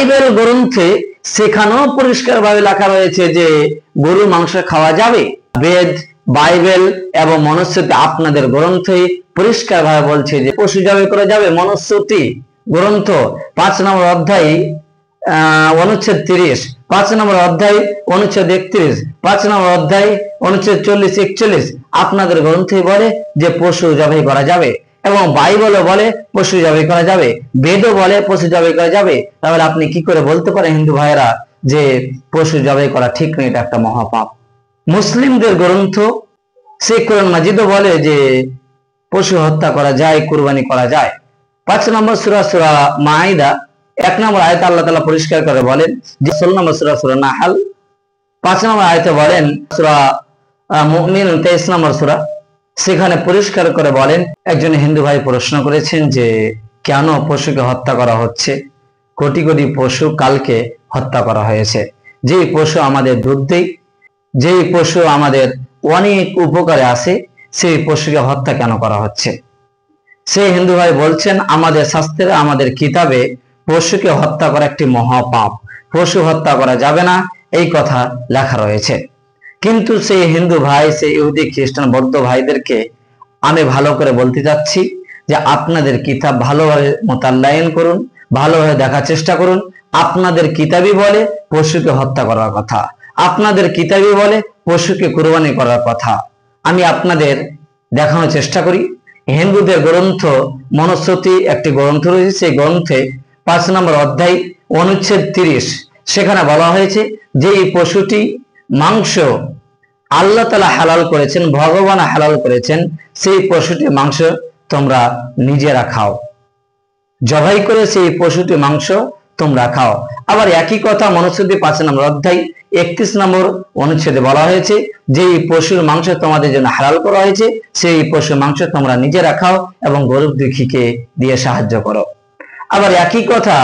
Bible গ্রন্থে সেখানেও পরিষ্কারভাবে লেখা রয়েছে যে গরু মাংস খাওয়া যাবে। বেদ, বাইবেল এবং মনুস্মৃতি আপনাদের গ্রন্থে পরিষ্কারভাবে বলছে যে পশু জবাই করা যাবে। মনুস্মৃতি গ্রন্থ 5 নম্বর অধ্যায় অনুচ্ছেদ 30, 5 নম্বর অধ্যায় অনুচ্ছেদ 31, 5 নম্বর অধ্যায় অনুচ্ছেদ 40-41 আপনাদের গ্রন্থে বলে যে পশু জবাই করা যাবে, এবং বাইবেলও বলে পশু জবাই করা যাবে, বেদও বলে পশু জবাই করা যাবে। তাহলে আপনি কি করে বলতে পারেন হিন্দু ভাইয়েরা যে পশু জবাই করা ঠিক নয়, এটা একটা মহাপাপ? মুসলিমদের গ্রন্থ সেই কোরআন মাজিদও বলে যে পশু হত্যা করা যায়, কুরবানি করা যায়। 5 নম্বর সূরা সূরা মাইদা 1 নম্বর আয়াতে আল্লাহ তাআলা পরিষ্কার করে বলেন যে 16 নম্বর সূরা সূরা নাহাল 5 নম্বর আয়াতে বলেন, সূরা মুমিনুন 23 নম্বর সূরা, সেখানে পরিষ্কার করে বলেন। একজন হিন্দু ভাই প্রশ্ন করেছেন যে কেন পশুকে হত্যা করা হচ্ছে? কোটি কোটি পশু কালকে হত্যা করা হয়েছে। যেই পশু আমাদের দুধ দেয়, যেই পশু আমাদের অনেক উপকারে আসে, সেই পশুকে হত্যা কেন করা হচ্ছে? সেই হিন্দু ভাই বলছেন আমাদের শাস্ত্রে, আমাদের কিতাবে পশুকে হত্যা করা একটি মহাপাপ, পশু হত্যা করা যাবে না, এই কথা লেখা রয়েছে। কিন্তু সেই হিন্দু ভাই, সেই ইহুদি খ্রিস্টান বৌদ্ধ ভাইদেরকে আমি ভালো করে বলতে যাচ্ছি যে আপনাদের কিতাব ভালোভাবে মোতাল্লায়ন করুন, ভালোভাবে দেখার চেষ্টা করুন। আপনাদের কিতাবই বলে পশুকে হত্যা করার কথা, আপনাদের কিতাবই বলে পশুকে কুরবানি করার কথা। আমি আপনাদের দেখানোর চেষ্টা করি। হিন্দুদের গ্রন্থ মনুস্মৃতি একটি গ্রন্থ রয়েছে, সেই গ্রন্থে 5 নম্বর অধ্যায় অনুচ্ছেদ 30 সেখানে বলা হয়েছে যে এই পশুটি মাংস আল্লাহ তাআলা হালাল করেছেন, ভগবান হালাল করেছেন, সেই পশুটি মাংস তোমরা নিজেরা খাও, জবাই করে সেই পশুটি মাংস তোমরা খাও। আবার একই কথা মনুস্মৃতি 5 নম্বর অধ্যায় 31 নম্বর অনুচ্ছেদে বলা হয়েছে যে এই পশুর মাংস তোমাদের জন্য হালাল করা হয়েছে, সেই পশুর মাংস তোমরা নিজেরা খাও এবং গরিব দুঃখীকে দিয়ে সাহায্য করো। আবার একই কথা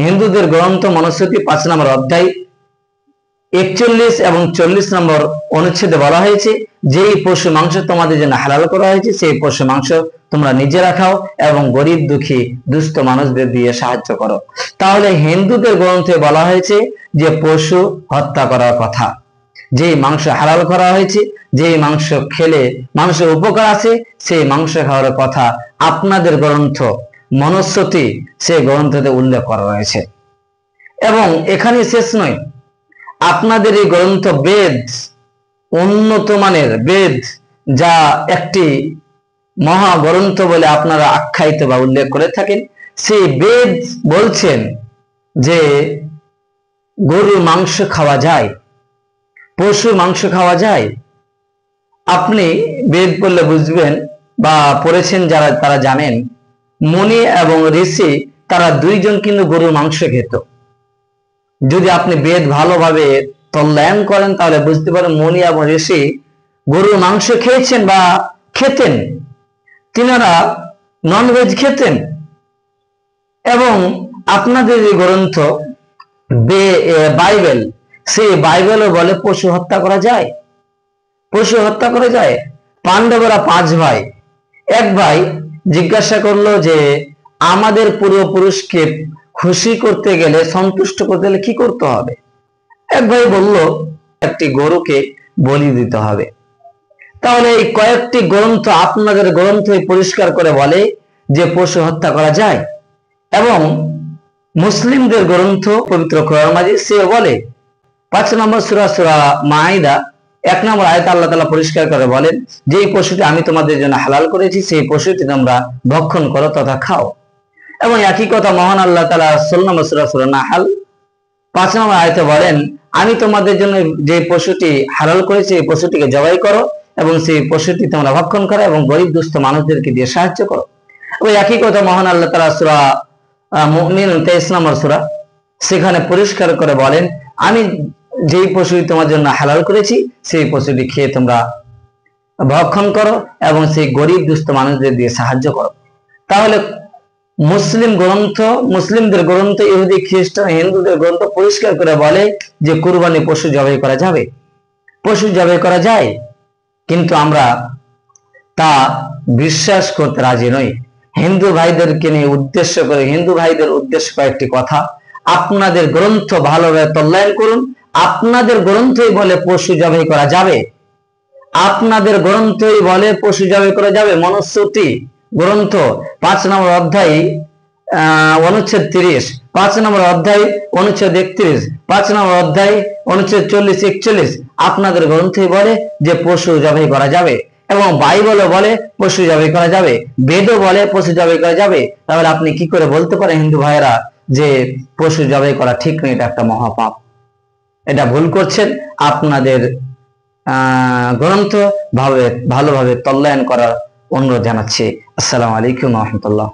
হিন্দুদের গ্রন্থ মনুস্মৃতি 5 নম্বর অধ্যায় 41 এবং 40 নম্বর অনুচ্ছেদে বলা হয়েছে যে এই পশু মাংস তোমাদের জন্য হালাল করা হয়েছে, সেই পশু মাংস তোমরা নিজেরা খাও এবং গরিব দুঃখী দুস্থ মানুষদের দিয়ে সাহায্য করো। তাহলে হিন্দুদের গ্রন্থে বলা হয়েছে যে পশু হত্যা করার কথা, যেই মাংস হালাল করা হয়েছে, যেই মাংস খেলে মানুষের উপকার আছে, সেই মাংস খাওয়ার কথা আপনাদের গ্রন্থ মনুস্মৃতি সেই গ্রন্থতে উল্লেখ করা রয়েছে। এবং এখানে শেষ নয়, আপনাদের এই গ্রন্থ বেদ, উন্নত মানের বেদ, যা একটি মহাগ্রন্থ বলে আপনারা আখ্যায়িত বা উল্লেখ করে থাকেন, সেই বেদ বলছেন যে গরুর মাংস খাওয়া যায়, পশুর মাংস খাওয়া যায়। আপনি বেদ পড়লে বুঝবেন বা পড়েছেন যারা, তারা জানেন মুনি এবং ঋষি তারা দুইজন কিন্তু গরুর মাংস খেত। যদি আপনি বেদ ভালোভাবে তল্লায়ন করেন তাহলে বুঝতে পারেন মুনি এবং ঋষি গরুর মাংস খেয়েছেন বা খেতেন, তিনারা ননভেজ খেতেন। এবং আপনাদের এই গ্রন্থ বাইবেল, সেই বাইবেলও বলে পশু হত্যা করা যায়, পশু হত্যা করা যায়। পাণ্ডবরা 5 ভাই, এক ভাই জিজ্ঞাসা করলো যে আমাদের পূর্বপুরুষকে খুশি করতে গেলে, সন্তুষ্ট করতে গেলে কি করতে হবে? এক ভাই বলল একটি গরুকে বলি দিতে হবে। তাহলে এই কয়েকটি গ্রন্থ আপনাদের গ্রন্থে পরিষ্কার করে বলে যে পশু হত্যা করা যায়। এবং মুসলিমদের গ্রন্থ পবিত্র কোরআন মাজিদ সে বলে 5 নম্বর সূরা সূরা মাইদা 1 নম্বর আয়াতে আল্লাহ তাআলা পরিষ্কার করে বলেন যে এই পশুটি আমি তোমাদের জন্য হালাল করেছি, সেই পশুটি তোমরা ভক্ষণ করো তথা খাও। এবং একই কথা মহান আল্লাহ তাআলা 16 নম্বর সূরা সূরা নাহাল 5 নম্বর আয়াতে বলেন আমি তোমাদের জন্য যে পশুটি হালাল করেছি এই পশুটিকে জবাই করো এবং সেই পশুটি তোমরা ভক্ষণ করো এবং গরিব দুস্থ মানুষদেরকে দিয়ে সাহায্য করো। ওই একই কথা মহান আল্লাহ তাআলা সূরা মুমিনুন 23 নম্বর সূরা, সেখানে পরিষ্কার করে বলেন আমি যেই পশুটি তোমার জন্য হালাল করেছি সেই পশুটি খেয়ে তোমরা ভক্ষণ করো এবং সেই গরিব দুস্থ মানুষদের দিয়ে সাহায্য করো। তাহলে মুসলিম গ্রন্থ, মুসলিমদের গ্রন্থ, ইহুদি খ্রিস্টান হিন্দুদের গ্রন্থ পরিষ্কার করে বলে যে কুরবানি পশু জবাই করা যাবে, পশু জবাই করা যায়। কিন্তু আমরা তা বিশ্বাস করতে রাজি নই। হিন্দু ভাইদেরকে নিয়ে উদ্দেশ্য করে, হিন্দু ভাইদের উদ্দেশ্য কয়েকটি কথা আপনাদের গ্রন্থ ভালোভাবে তল্লায়ন করুন। আপনাদের গ্রন্থই বলে পশু জবাই করা যাবে, আপনাদের গ্রন্থই বলে পশু জবাই করা যাবে। মনুস্মৃতি গ্রন্থ 5 নম্বর অধ্যায় অনুচ্ছেদ 30, 5 নম্বর অধ্যায় অনুচ্ছেদ 31, 5 নম্বর অধ্যায় অনুচ্ছেদ 40-41 আপনাদের গ্রন্থই বলে যে পশু জবাই করা যাবে, এবং বাইবেলও বলে পশু জবাই করা যাবে, বেদও বলে পশু জবাই করা যাবে। তাহলে আপনি কি করে বলতে পারেন হিন্দু ভাইয়েরা যে পশু জবাই করা ঠিক নেই, এটা একটা মহাপাপ? এটা ভুল করছেন। আপনাদের গ্রন্থ ভালোভাবে তল্লায়ন করার অনুরোধ জানাচ্ছি। আসসালামু আলাইকুম ওয়া রাহমাতুল্লাহ।